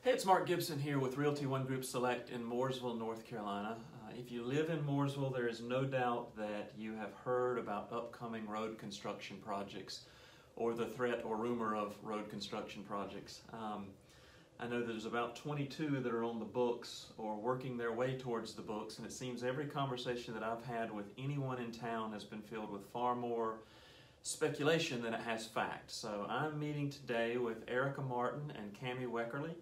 Hey, it's Mark Gibson here with Realty One Group Select in Mooresville, North Carolina. If you live in Mooresville, there is no doubt that you have heard about upcoming road construction projects or the threat or rumor of road construction projects. I know there's about 22 that are on the books or working their way towards the books, and it seems every conversation that I've had with anyone in town has been filled with far more speculation than it has fact. So I'm meeting today with Erica Martin and Cammie Weckerly.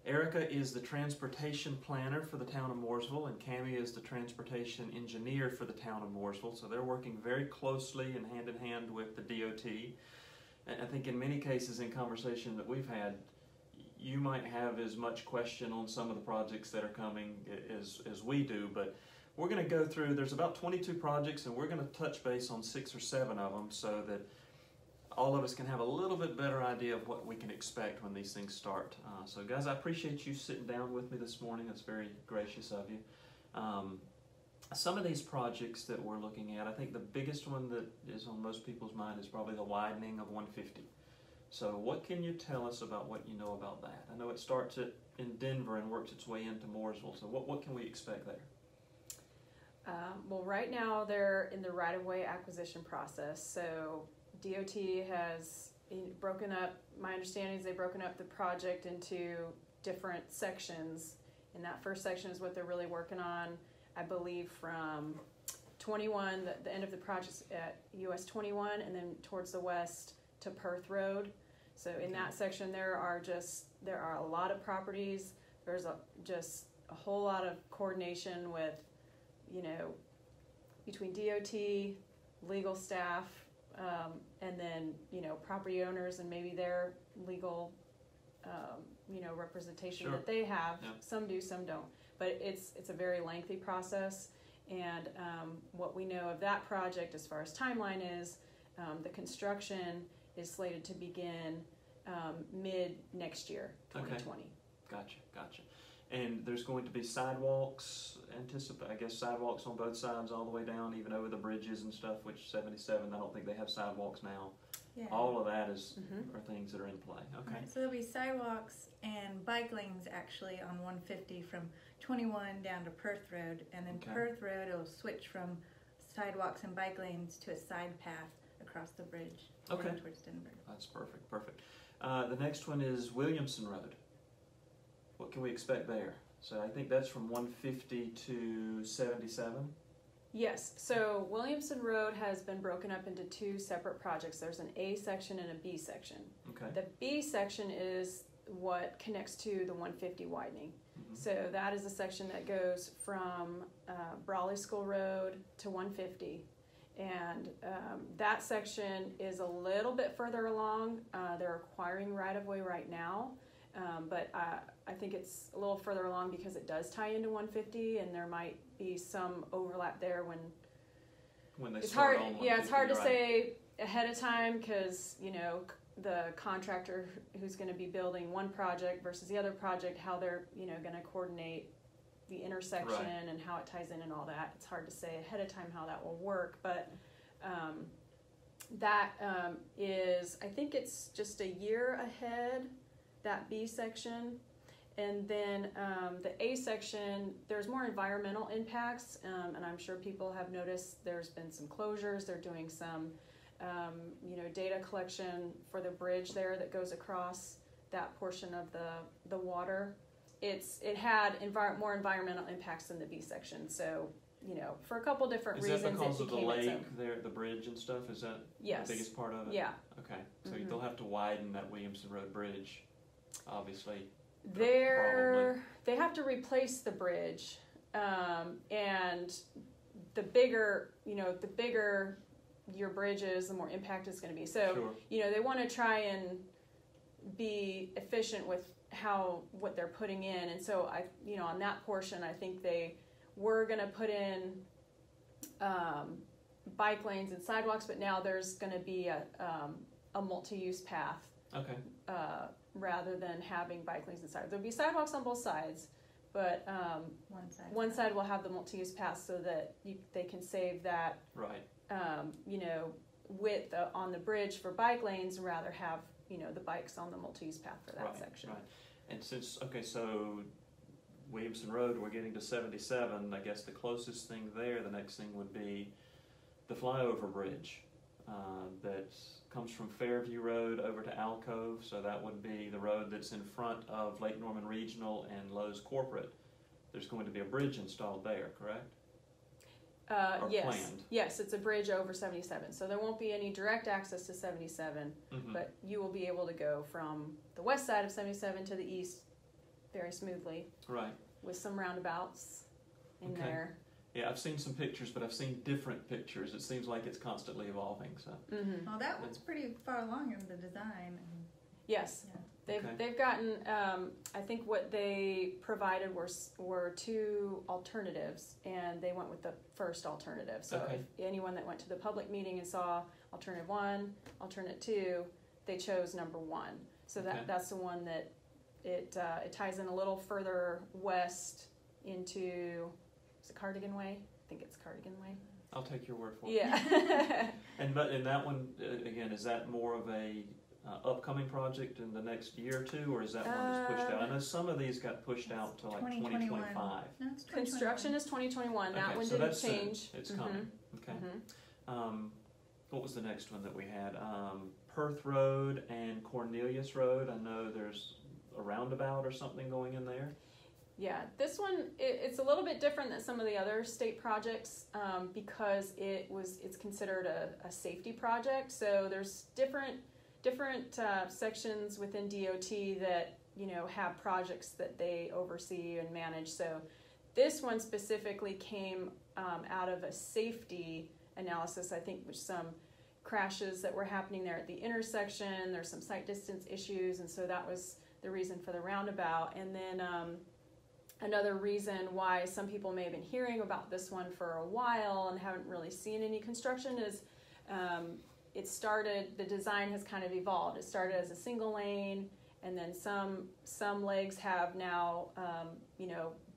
Erica is the transportation planner for the town of Mooresville, and Cammie is the transportation engineer for the town of Mooresville. So they're working very closely and hand in hand with the DOT. And I think in many cases in conversation that we've had, you might have as much question on some of the projects that are coming as we do, but we're going to go through, there's about 22 projects, and we're going to touch base on 6 or 7 of them so that all of us can have a little bit better idea of what we can expect when these things start. So guys, I appreciate you sitting down with me this morning. That's very gracious of you. Some of these projects that we're looking at, I think the biggest one that is on most people's mind is probably the widening of 150. So what can you tell us about what you know about that? I know it starts in Denver and works its way into Mooresville, so what can we expect there? Well, right now they're in the right-of-way acquisition process, so DOT has broken up, my understanding is they've broken up the project into different sections, and that first section is what they're really working on, I believe from 21, the end of the project at US 21, and then towards the west to Perth Road. So in that section there are a lot of properties. There's just a whole lot of coordination with, between DOT, legal staff, and then, property owners and maybe their legal, representation that they have. Yep. Some do, some don't. But it's a very lengthy process. And what we know of that project as far as timeline is the construction is slated to begin mid next year, 2020. Okay. Gotcha. And there's going to be sidewalks, I guess sidewalks on both sides all the way down, even over the bridges and stuff, which 77, I don't think they have sidewalks now. Yeah. All of that are things that are in play. Okay. Right, so there'll be sidewalks and bike lanes actually on 150 from 21 down to Perth Road, and then Perth Road it'll switch from sidewalks and bike lanes to a side path across the bridge towards Denver. That's perfect. The next one is Williamson Road. What can we expect there? So I think that's from 150 to 77. Yes, so Williamson Road has been broken up into 2 separate projects. There's an A section and a B section. Okay. The B section is what connects to the 150 widening. Mm-hmm. So that is a section that goes from Brawley School Road to 150. And that section is a little bit further along. They're acquiring right-of-way right now. But I think it's a little further along because it does tie into 150, and there might be some overlap there when they start on 150. Yeah, it's hard to say ahead of time because the contractor who's going to be building one project versus the other project, how they're going to coordinate the intersection and how it ties in and all that. It's hard to say ahead of time how that will work, but that is, I think it's just a year ahead. That B section, and then the A section, there's more environmental impacts, and I'm sure people have noticed there's been some closures. They're doing some data collection for the bridge there that goes across that portion of the water. It had more environmental impacts than the B section, so for a couple different reasons. Is that because of the lake there, the bridge and stuff? Is that the biggest part of it? Yeah. Okay, so they'll have to widen that Williamson Road bridge. Obviously, they have to replace the bridge, and the bigger your bridge is, the more impact it's going to be. So they want to try and be efficient with what they're putting in, and so on that portion, I think they were going to put in bike lanes and sidewalks, but now there's going to be a multi-use path. Okay. Rather than having bike lanes and sidewalks. There'll be sidewalks on both sides, but one side will have the multi-use path so that they can save that width on the bridge for bike lanes and rather have the bikes on the multi-use path for that section. Right. And since, okay, so Williamson Road, we're getting to 77, I guess the closest thing there, the next thing would be the flyover bridge that comes from Fairview Road over to Alcove, so that would be the road that's in front of Lake Norman Regional and Lowe's Corporate. There's going to be a bridge installed there, correct? Yes. Planned. Yes, it's a bridge over 77. So there won't be any direct access to 77, but you will be able to go from the west side of 77 to the east very smoothly. Right. With some roundabouts in there. Yeah, I've seen some pictures, but I've seen different pictures. It seems like it's constantly evolving. So. Well, that one's pretty far along in the design. Yes. Yeah. They've gotten, I think what they provided were two alternatives, and they went with the first alternative. So if anyone that went to the public meeting and saw alternative 1, alternate 2, they chose number 1. So that's the one that it ties in a little further west into, is it Cardigan Way? I think it's Cardigan Way. I'll take your word for it. Yeah. And that one, again, is that more of a upcoming project in the next year or two, or is that one that's pushed out? I know some of these got pushed out to like 2025. No, it's 2021. Construction is 2021. That one so didn't change. Soon. It's coming. Okay. What was the next one that we had? Perth Road and Cornelius Road. I know there's a roundabout or something going in there. Yeah, this one it's a little bit different than some of the other state projects because it's considered a safety project. So there's different sections within DOT that have projects that they oversee and manage. So this one specifically came out of a safety analysis, I think, with some crashes that were happening there at the intersection. There's some sight distance issues, and so that was the reason for the roundabout. And then another reason why some people may have been hearing about this one for a while and haven't really seen any construction is the design has kind of evolved. It started as a single lane, and then some legs have now,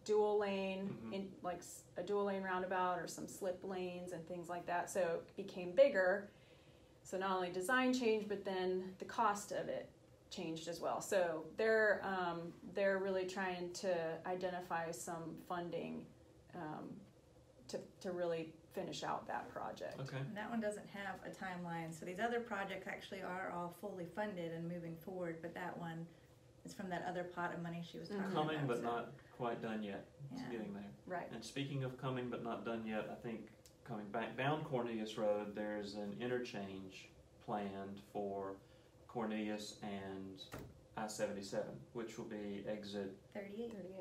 dual lane, in like a dual lane roundabout or some slip lanes and things like that. So it became bigger. So not only design changed, but then the cost of it changed as well. So they're really trying to identify some funding to really finish out that project. Okay. And that one doesn't have a timeline. So these other projects actually are all fully funded and moving forward, but that one is from that other pot of money she was talking about. Coming but not quite done yet. It's getting there. Right. And speaking of coming but not done yet, I think coming back down Cornelius Road, there's an interchange planned for Cornelius and I-77, which will be exit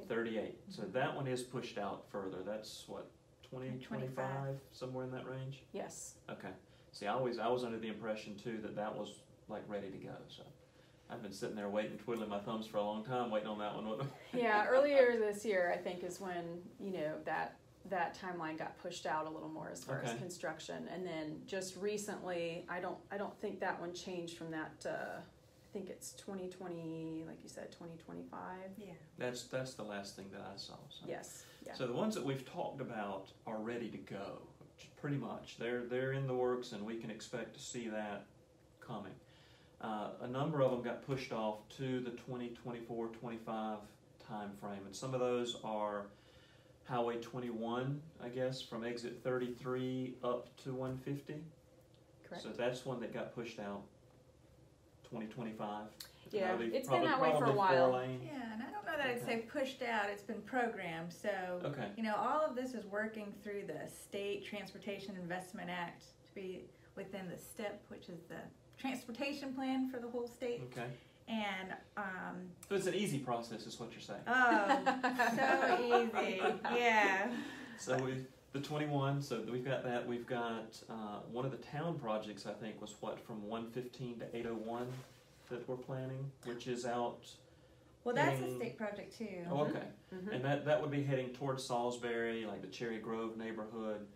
38. So that one is pushed out further. That's what, 2025, somewhere in that range? Yes. Okay. See, I was under the impression too that was like ready to go. So I've been sitting there waiting, twiddling my thumbs for a long time, waiting on that one. Yeah, earlier this year, I think, is when that timeline got pushed out a little more as far as construction, and then just recently, I don't think that one changed from that. I think it's 2020, like you said, 2025. Yeah. That's the last thing that I saw. So. Yes. Yeah. So the ones that we've talked about are ready to go, pretty much. They're in the works, and we can expect to see that coming. A number of them got pushed off to the 2024-25 time frame, and some of those are Highway 21, I guess, from exit 33 up to 150. Correct. So that's one that got pushed out. 2025. Yeah, it's been that way for a while. Yeah, and I don't know that I'd say pushed out. It's been programmed. So, all of this is working through the State Transportation Investment Act to be within the STEP, which is the transportation plan for the whole state. Okay. And so it's an easy process, is what you're saying. Oh, so easy. Yeah. So the 21. So we've got that. We've got one of the town projects. I think was from 115 to 801 that we're planning, which is out. Well, that's a state project too. Oh, okay. And that would be heading towards Salisbury, like the Cherry Grove neighborhood.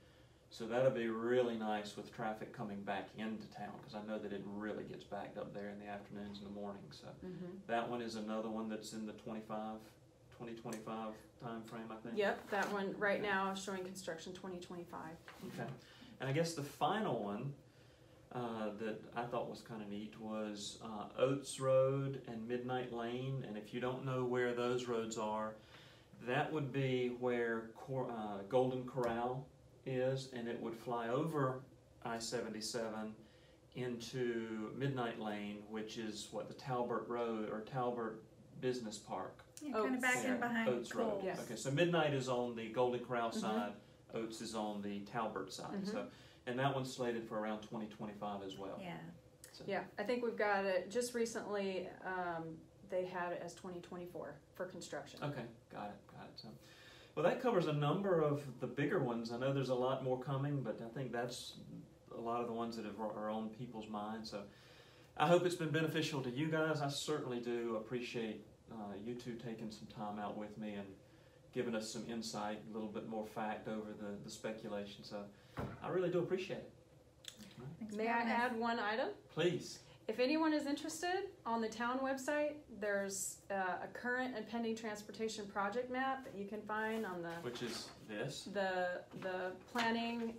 So that'll be really nice with traffic coming back into town, because I know that it really gets backed up there in the afternoons and the mornings. So that one is another one that's in the 2025 time frame, I think. Yep, that one right now is showing construction 2025. Okay. And I guess the final one that I thought was kind of neat was Oates Road and Midnight Lane. And if you don't know where those roads are, that would be where Golden Corral is, and it would fly over I-77 into Midnight Lane, which is what the Talbert Road or Talbert Business Park. Yeah, kind of back in behind Oates Road. Coles. Yes. Okay, so Midnight is on the Golden Corral side, Oates is on the Talbert side. So, and that one's slated for around 2025 as well. Yeah. So. Yeah, I think we've got it. Just recently, they had it as 2024 for construction. Okay, got it. So, well, that covers a number of the bigger ones. I know there's a lot more coming, but I think that's a lot of the ones that are on people's minds. So I hope it's been beneficial to you guys. I certainly do appreciate you two taking some time out with me and giving us some insight, a little bit more fact over the speculation. So I really do appreciate it. Thanks May for I having us. add one item? Please. If anyone is interested, on the town website, there's a current and pending transportation project map that you can find on Which is this? the planning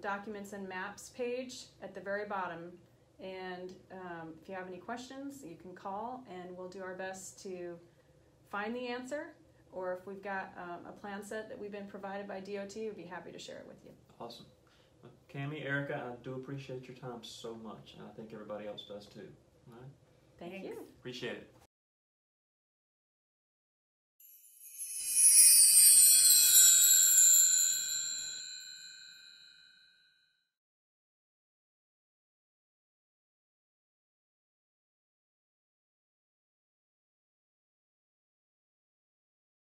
documents and maps page at the very bottom. And if you have any questions, you can call, and we'll do our best to find the answer. Or if we've got a plan set that we've been provided by DOT, we'd be happy to share it with you. Awesome. Well, Cammie, Erica, I do appreciate your time so much, and I think everybody else does too. All right? Thank Thanks. you. Appreciate it.